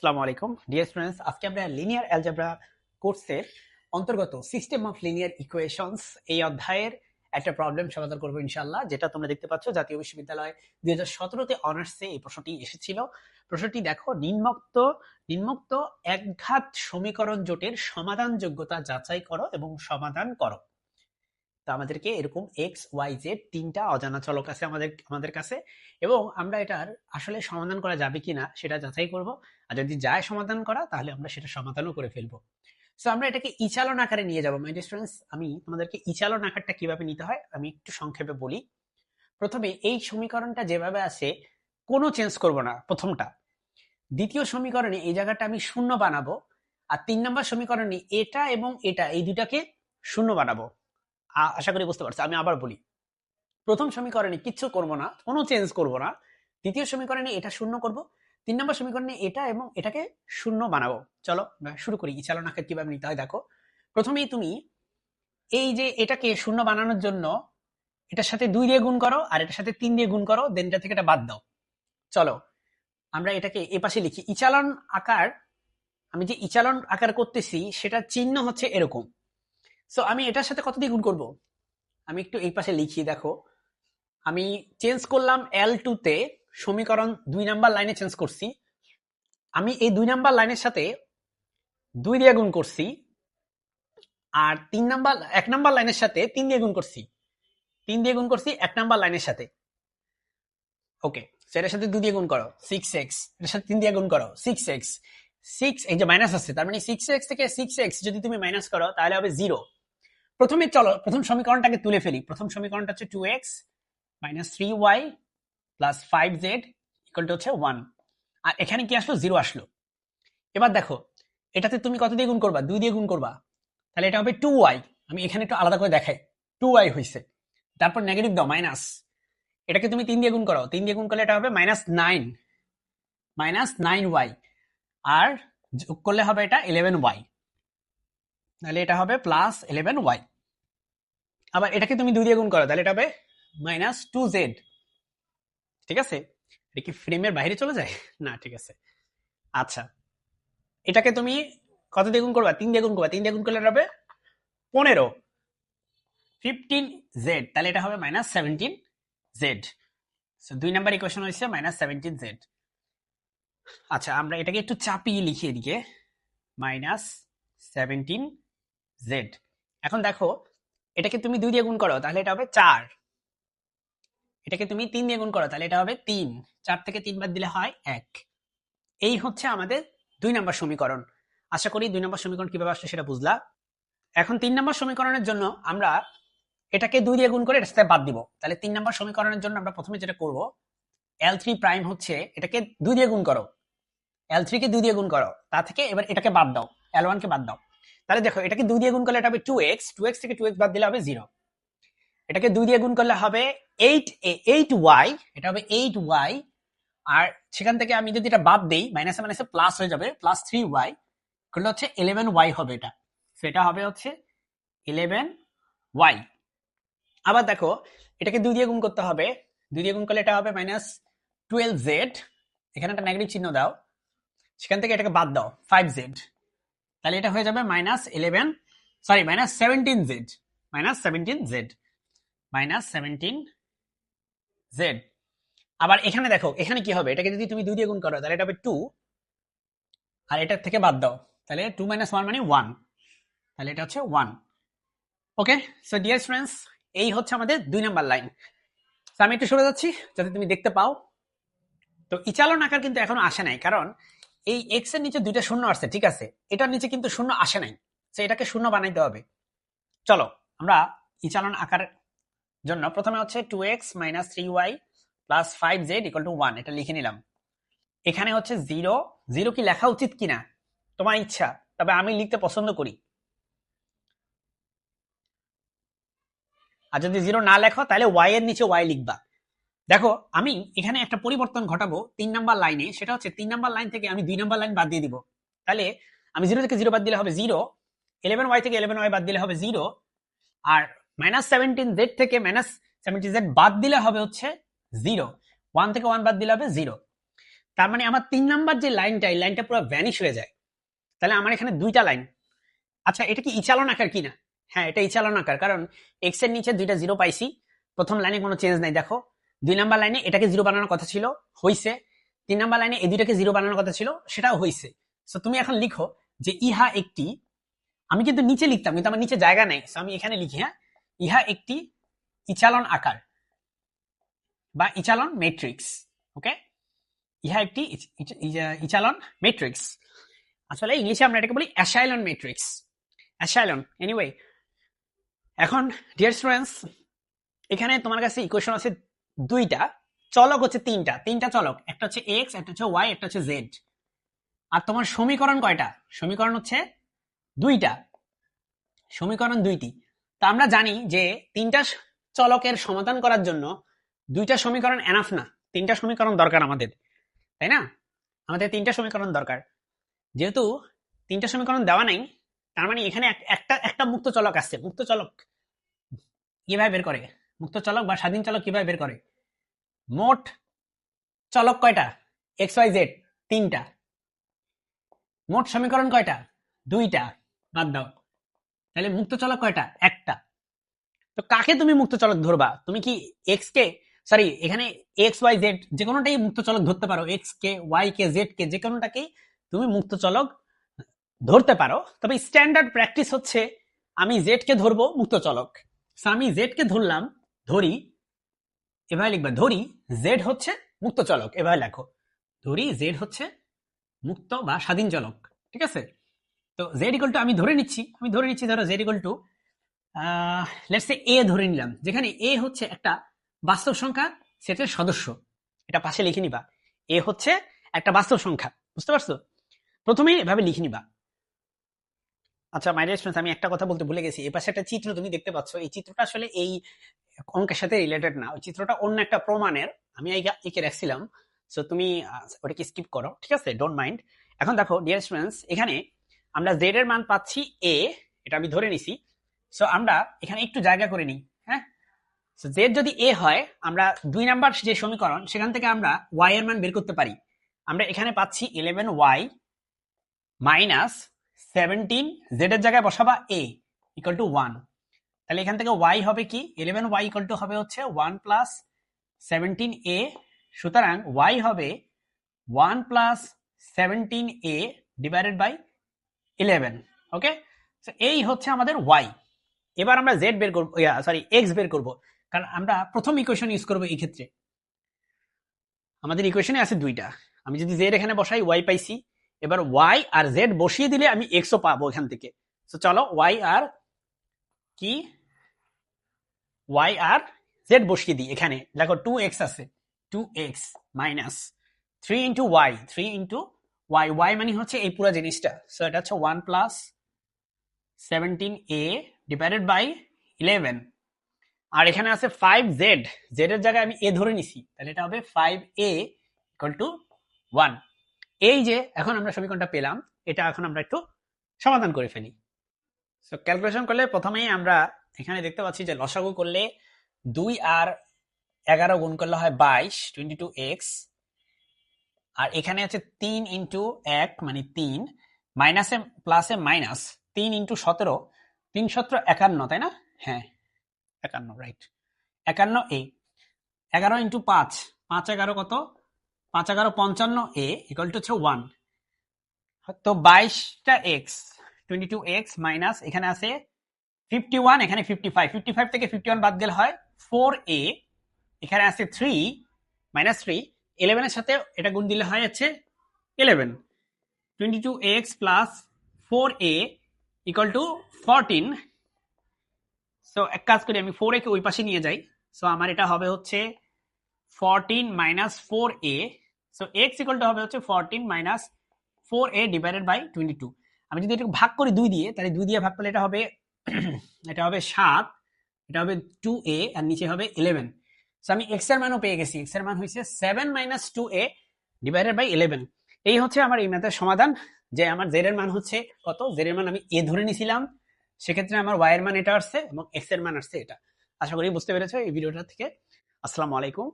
আসসালামু আলাইকুম dear students, আজকে আমরা লিনিয়ার অ্যালজেব্রা কোর্সের অন্তর্গত সিস্টেম অফ লিনিয়ার ইকুয়েশনস এই অধ্যায়ের একটা প্রবলেম সমাধান করবো ইনশাআল্লাহ। যেটা তোমরা দেখতে পাচ্ছ জাতীয় বিশ্ববিদ্যালয় 2017-তে অনার্সে এই প্রশ্নটি এসেছিল। প্রশ্নটি দেখো, নিম্নোক্ত একঘাত সমীকরণ জোটের সমাধান যোগ্যতা যাচাই করো এবং সমাধান করো। তো আমাদেরকে এরকম এক্স ওয়াই জেড তিনটা অজানা চলক আছে আমাদের কাছে, এবং আমরা এটার আসলে সমাধান করা যাবে কিনা সেটা যাচাই করব। আর যদি যায় সমাধান করা, তাহলে আমরা সেটা সমাধানও করে ফেলবো। সো আমরা এটাকে ইচালন আকারে নিয়ে যাব। মাই ডিয়ার স্টুডেন্টস, আমি তোমাদেরকে ইচালন আকারটা কিভাবে নিতে হয় আমি একটু সংক্ষেপে বলি। প্রথমে এই সমীকরণটা যেভাবে আছে কোনো চেঞ্জ করব না প্রথমটা। দ্বিতীয় সমীকরণে এই জায়গাটা আমি শূন্য বানাবো, আর 3 নম্বর সমীকরণে এটা এবং এটা এই দুটাকে শূন্য বানাবো। আশা করি বুঝতে পারছো। আমি আবার বলি, প্রথম সমীকরণে কিচ্ছু করব না, কোনো চেঞ্জ করব না। দ্বিতীয় সমীকরণে এটা শূন্য করব, 3 নম্বর সমীকরণে এটা এবং এটাকে শূন্য বানাবো। চলো শুরু করি। ইচালন আকার কিভাবে নিতে হয় দেখো। প্রথমেই তুমি এই যে এটাকে শূন্য বানানোর জন্য এটার সাথে 2 দিয়ে গুণ করো, আর এটার সাথে 3 দিয়ে গুণ করো, দেন এটা থেকে এটা বাদ দাও। চলো আমরা এটাকে এ পাশে লিখি ইচালন আকার। আমি যে ইচালন আকার করতেছি সেটার চিহ্ন হচ্ছে এরকম। সো আমি এটার সাথে কত দিয়ে গুণ করব, আমি একটু এই পাশে লিখি। দেখো, আমি চেঞ্জ করলাম L2 তে, সমীকরণ 2 নাম্বার লাইনে চেঞ্জ করছি। আমি এই 2 নাম্বার লাইনের সাথে 2 দিয়ে গুণ করছি, আর 1 নাম্বার লাইনের সাথে 3 দিয়ে গুণ করছি। 3 দিয়ে গুণ করছি 1 নাম্বার লাইনের সাথে। ওকে, সেটার সাথে 2 দিয়ে গুণ করো 6x, এর সাথে 3 দিয়ে গুণ করো 6x। 6 এই যে মাইনাস আছে, তার মানে 6x থেকে 6x যদি তুমি মাইনাস করো তাহলে হবে 0। প্রথমে চলো প্রথম সমীকরণটাকে তুলে ফেলি। প্রথম সমীকরণটা হচ্ছে 2x minus 3y plus 5z equal to হচ্ছে 1। আর এখানে কি আসলো, 0 আসলো। এবার দেখো, এটাতে তুমি কত দিয়ে গুণ করবা, 2 দিয়ে গুণ করবা, তাহলে এটা হবে 2y। আমি এখানে একটু আলাদা করে দেখাই, 2y হয়েছে। তারপর নেগেটিভ দাও, মাইনাস। এটাকে তুমি 3 দিয়ে গুণ করো, 3 দিয়ে গুণ করলে এটা হবে -9y, আর যোগ করলে হবে এটা 11y, তাহলে এটা হবে +11y। আবার এটাকে তুমি 2 দিয়ে গুণ করো, তাহলে এটা হবে -2z। ঠিক আছে, এটা কি ফ্রেমের বাইরে চলে যায় না? ঠিক আছে, আচ্ছা। এটাকে তুমি কত দিয়ে গুণ করবা, 3 দিয়ে গুণ করবা, 3 দিয়ে গুণ করলে হবে 15z, তাহলে এটা হবে -17z। সো 2 নাম্বার ইকুয়েশন হচ্ছে -17z। আচ্ছা, আমরা এটাকে একটু চাপিয়ে লিখি এদিকে, -17z। এখন দেখো, এটাকে তুমি 2 দিয়ে গুণ করো, তাহলে এটা হবে 4। এটাকে তুমি 3 দিয়ে গুণ করো, তাহলে এটা হবে 3। 4 থেকে 3 বাদ দিলে হয় 1। এই হচ্ছে আমাদের 2 নম্বর সমীকরণ। আশা করি 2 নম্বর সমীকরণ কিভাবে আসলে সেটা বুঝলা। এখন 3 নম্বর সমীকরণের জন্য আমরা এটাকে 2 দিয়ে গুণ করে এটার সাথে বাদ দিব। তাহলে 3 নম্বর সমীকরণের জন্য আমরা প্রথমে যেটা করব, L3 প্রাইম হচ্ছে এটাকে 2 দিয়ে গুণ করো, L3 কে 2 দিয়ে গুণ করো, তা থেকে এবার এটাকে বাদ দাও, L1 কে বাদ দাও। তাহলে দেখো, এটাকে 2 দিয়ে গুণ করলে এটা হবে 2x, 2x থেকে 2x বাদ দিলে হবে 0। এটাকে 2 দিয়ে গুণ করলে হবে 8y, এটা হবে 8y। আর সেখান থেকে আমি যদি এটা বাদ দেই, মাইনাসে মাইনাসে প্লাস হয়ে যাবে, +3y করলে হচ্ছে 11y হবে। এটা সেটা হবে হচ্ছে 11y। আবার দেখো, এটাকে 2 দিয়ে গুণ করতে হবে, 2 দিয়ে গুণ করলে এটা হবে -12z। এখানে একটা নেগেটিভ চিহ্ন দাও, সেখান থেকে এটাকে বাদ দাও 5z, তাহলে এটা হয়ে যাবে -17z, -17z। আবার এখানে দেখো, এখানে কি হবে, এটাকে যদি তুমি 2 দিয়ে গুণ করো তাহলে এটা হবে 2, আর এটার থেকে বাদ দাও, তাহলে 2 - 1 মানে 1, তাহলে এটা হচ্ছে 1। ওকে, সো ডিয়ার স্টুডেন্টস, এই হচ্ছে আমাদের 2 নাম্বার লাইন। আমি একটু সরে যাচ্ছি যাতে তুমি দেখতে পাও। তো ইচালন আকার কিন্তু এখনো আসে নাই, কারণ এই এক্স এর নিচে 2টা শূন্য আসছে, ঠিক আছে, এটার নিচে কিন্তু শূন্য আসে নাই। সো এটাকে শূন্য বানাইতে হবে। চলো আমরা ইচালন আকার জন্য প্রথমে হচ্ছে 2x - 3y + 5z = 1 এটা লিখে নিলাম। এখানে হচ্ছে 0 কি লেখা উচিত কিনা তোমার ইচ্ছা, তবে আমি লিখতে পছন্দ করি। আর যদি 0 না লেখো তাহলে y এর নিচে y লিখবা। দেখো, আমি এখানে একটা পরিবর্তন ঘটাবো 3 নাম্বার লাইনে, সেটা হচ্ছে 3 নাম্বার লাইন থেকে আমি 2 নাম্বার লাইন বাদ দিয়ে দিব। তাহলে আমি 0 থেকে 0 বাদ দিলে হবে 0, 11y থেকে 11y বাদ দিলে হবে 0, আর -17z থেকে -17z বাদ দিলে হবে হচ্ছে 0, 1 থেকে 1 বাদ দিলে হবে 0। তার মানে আমার 3 নাম্বার যে লাইনটা, এই লাইনটা পুরো ভ্যানিশ হয়ে যায়। তাহলে আমার এখানে দুইটা লাইন। আচ্ছা, এটা কি ইচালন আকার কিনা? হ্যাঁ, এটা ইচালন আকার, কারণ এক্স এর নিচে দুইটা জিরো পাইছি। প্রথম লাইনে কোনো চেঞ্জ নাই, দেখো। 2 নাম্বার লাইনে এটাকে জিরো বানানোর কথা ছিল, হইছে। 3 নাম্বার লাইনে এই দুইটাকে জিরো বানানোর কথা ছিল, সেটাও হইছে। সো তুমি এখন লিখো যে ইহা একটি, আমি কিন্তু নিচে লিখতাম কিন্তু আমার নিচে জায়গা নেই, সো আমি এখানে লিখি, হ্যাঁ, ইহা একটি ইচালন আকার বা ইচালন ম্যাট্রিক্স। ওকে, ইহা একটি ইচালন ম্যাট্রিক্স। আসলে ইংলিশে আমরা এটাকে বলি অ্যাশাইলন ম্যাট্রিক্স, অ্যাশাইলন। এনিওয়ে, এখন ডিয়ার স্টুডেন্টস, এখানে তোমার কাছে ইকুয়েশন আছে দুইটা, চলক হচ্ছে তিনটা চলক, একটা হচ্ছে এক্স, একটা হচ্ছে ওয়াই, একটা হচ্ছে জেড। আর তোমার সমীকরণ কয়টা? সমীকরণ হচ্ছে দুইটা, সমীকরণ দুইটি। তা আমরা জানি যে তিনটা চলকের সমাধান করার জন্য দুইটা সমীকরণ এনাফ না, তিনটা সমীকরণ দরকার আমাদের, তাই না? আমাদের তিনটা সমীকরণ দরকার। যেহেতু তিনটা সমীকরণ দেওয়া নাই, তার মানে এখানে একটা একটা মুক্ত চলক আছে। মুক্ত চলক কিভাবে বের করে? মুক্ত চলক বা স্বাধীন চলক কিভাবে বের করে? মোট চলক কয়টা? এক্স ওয়াই জেড, তিনটা। মোট সমীকরণ কয়টা? দুইটা। বাদ দাও, তাহলে মুক্ত চলক কয়টা? একটা। তো কাকে তুমি মুক্ত চলক ধরবা? তুমি কি এক্স কে, সরি, এখানে এক্স ওয়াই জেড যে কোনোটাই মুক্ত চলক ধরতে পারো, এক্স কে, ওয়াই কে, জেড কে, যে কোনোটাকেই তুমি মুক্ত চলক ধরতে পারো। তবে স্ট্যান্ডার্ড প্র্যাকটিস হচ্ছে আমি জেড কে ধরবো মুক্ত চলক। আমি জেড কে ধরলাম, ধরি, এভাবে লিখবা, ধরি জেড হচ্ছে মুক্ত চলক, এভাবে লেখো, ধরি জেড হচ্ছে মুক্ত বা স্বাধীন চলক। ঠিক আছে? তো জেড ইকুয়াল টু আমি ধরে নিচ্ছি ধরো Z equal to let's say A ধরে নিলাম, যেখানে এ হচ্ছে একটা বাস্তব সংখ্যা সেটের সদস্য। এটা পাশে লিখে নিবা, এ হচ্ছে একটা বাস্তব সংখ্যা। বুঝতে পারছো? প্রথমেই এভাবে লিখে নিবা। আচ্ছা মাই ডিয়ার স্টুডেন্টস, আমি একটা কথা বলতে ভুলে গেছি। এই পাশে একটা চিত্র তুমি দেখতে পাচ্ছ, এই চিত্রটা আসলে এই অঙ্কের সাথে রিলেটেড না, ওই চিত্রটা অন্য একটা প্রমাণের, আমি এঁকে রাখছিলাম। সো তুমি ওটাকে স্কিপ করো, ঠিক আছে? Don't mind. এখন দেখো ডিয়ার স্টুডেন্টস, এখানে আমরা জেড এর মান পাচ্ছি এ, এটা আমি ধরে নিছি। সো আমরা এখানে একটু জায়গা করে নিই, হ্যাঁ। সো জেড যদি এ হয়, আমরা 2 নাম্বার যে সমীকরণ, সেখান থেকে আমরা ওয়াই এর মান বের করতে পারি। আমরা এখানে পাচ্ছি 11y মাইনাস 17, জেড এর জায়গায় বসাবা a ইকুয়াল টু 1। তাহলে এখান থেকে y হবে কি? 11y ইকুয়াল টু হবে হচ্ছে 1 প্লাস 17a। সুতরাং y হবে 1 প্লাস 17a ডিভাইডেড বাই 11। ওকে, এই হচ্ছে আমাদের y। এবার আমরা z বের করব, সরি x বের করব, কারণ আমরা প্রথম ইকুয়েশন ইউজ করব এই ক্ষেত্রে। আমাদের ইকুয়েশনে আছে দুইটা, আমি যদি z এখানে বসাই y পাইছি, এবার y আর z বসিয়ে দিলে আমি x ও পাবো এখান থেকে। তো চলো y আর কি, y আর z বসিয়ে দিই। এখানে দেখো 2x আছে, 2x minus 3 into y, 3 into y, y মানে হচ্ছে এই পুরো জিনিসটা। সো এটা হচ্ছে 1 প্লাস 17a ডিভাইডেড বাই 11। আর এখানে আছে 5z, z এর জায়গায় আমি a ধরে নিছি, তাহলে এটা হবে 5a ইকুয়াল টু 1। এই যে এখন আমরা সমীকরণটা পেলাম, এটা এখন আমরা একটু সমাধান করে ফেলি। সো ক্যালকুলেশন করলে প্রথমেই আমরা এখানে দেখতে পাচ্ছি যে লসাগু করলে 2 আর 11 গুণ করলে হয় 22, 22x। আর এখানে আছে 3 ইন্টু 1 মানে 3, মাইনাসে প্লাসে মাইনাস 3 ইন্টু 17, 3 17 51, তাই না? হ্যাঁ 51, রাইট, 51a। 11 ইন্টু 5, 5 11 কত? 5 11 55a ইকুয়াল টু হচ্ছে 1। তো 22টা x, 22x মাইনাস এখানে আছে 51, এখানে 55, 55 থেকে 51 বাদ গেলে হয় 4a। এখানে আছে 3 মাইনাস 3, 11 এর সাথে এটা গুণ দিলে হয় হচ্ছে 11। 22x plus 4a equal to 14। So এক কাজ করি, আমি 4a কে ওই পাশে নিয়ে যাই। সো আমার এটা হবে হচ্ছে 14 minus 4a। So x equal to হবে হচ্ছে 14 মাইনাস 4a ডিভাইডেড বাই 22। আমি যদি এটাকে ভাগ করি 2 দিয়ে, তাহলে 2 দিয়ে ভাগ করলে এটা হবে এটা হবে 7, এটা হবে 2a আর নিচে হবে 11। সো আমি x এর মানও পেয়ে গেছি, x এর মান হইছে 7 মাইনাস 2a ডিভাইডেড বাই 11। এই হচ্ছে আমার এই ম্যাথের সমাধান, যে আমার z এর মান হচ্ছে কত, z এর মান আমি a ধরে নিছিলাম, সেক্ষেত্রে আমার y এর মান এটা আসছে এবং x এর মান আসছে এটা। আশা করি বুঝতে পেরেছো এই ভিডিওটা থেকে। আসসালামু আলাইকুম।